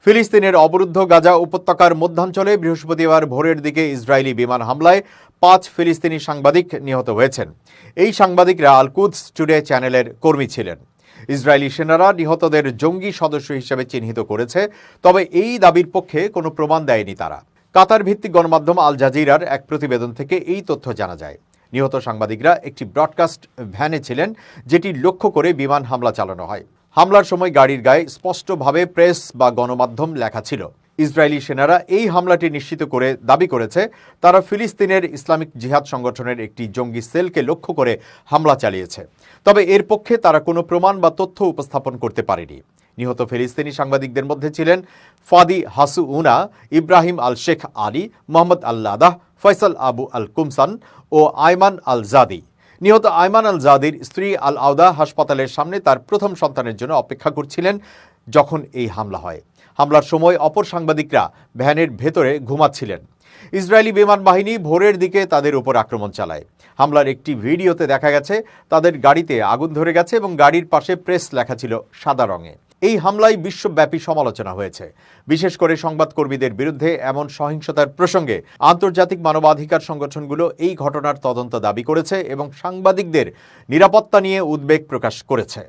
ফিলিস্তিনের অবরুদ্ধ গাজা উপত্যকার মধ্যাঞ্চলে বৃহস্পতিবার ভোরের দিকে ইসরায়েলি বিমান হামলায় ৫ ফিলিস্তিনি সাংবাদিক নিহত হয়েছেন। এই সাংবাদিকরা আল কুদস টুডে চ্যানেলের কর্মী ছিলেন। ইসরায়েলি সেনারা নিহতদের জঙ্গি সদস্য হিসেবে চিহ্নিত করেছে, তবে এই দাবির পক্ষে কোনো প্রমাণ দেয়নি তারা। কাতার ভিত্তিক গণমাধ্যম আল জাজিরার এক প্রতিবেদন থেকে এই তথ্য জানা যায়। নিহত সাংবাদিকরা একটি ব্রডকাস্ট ভ্যানে ছিলেন, যেটি লক্ষ্য করে বিমান হামলা চালানো হয়। হামলার সময় গাড়ির গায়ে স্পষ্টভাবে প্রেস বা গণমাধ্যম লেখা ছিল। ইসরায়েলি সেনারা এই হামলাটি নিশ্চিত করে দাবি করেছে তারা ফিলিস্তিনের ইসলামিক জিহাদ সংগঠনের একটি জঙ্গি সেলকে লক্ষ্য করে হামলা চালিয়েছে, তবে এর পক্ষে তারা কোনো প্রমাণ বা তথ্য উপস্থাপন করতে পারেনি। নিহত ফিলিস্তিনি সাংবাদিকদের মধ্যে ছিলেন ফাদি হাসুউনা, ইব্রাহিম আল শেখ আলী, মোহাম্মদ আল্লাদাহ, ফয়সাল আবু আল কুমসান ও আয়মান আল জাদি। নিহত আয়মান আল জাদির স্ত্রী আল আওদা হাসপাতালের সামনে তার প্রথম সন্তানের জন্য অপেক্ষা করছিলেন যখন এই হামলা হয়। হামলার সময় অপর সাংবাদিকরা ভ্যানের ভেতরে ঘুমাচ্ছিলেন। ইসরায়েলি বিমান বাহিনী ভোরের দিকে তাদের উপর আক্রমণ চালায়। হামলার একটি ভিডিওতে দেখা গেছে তাদের গাড়িতে আগুন ধরে গেছে এবং গাড়ির পাশে প্রেস লেখা ছিল সাদা রঙে। এই হামলায় বিশ্বব্যাপী সমালোচনা হয়েছে, বিশেষ করে সংবাদকর্মীদের বিরুদ্ধে এমন সহিংসতার প্রসঙ্গে। আন্তর্জাতিক মানবাধিকার সংগঠনগুলো এই ঘটনার তদন্ত দাবি করেছে এবং সাংবাদিকদের নিরাপত্তা নিয়ে উদ্বেগ প্রকাশ করেছে।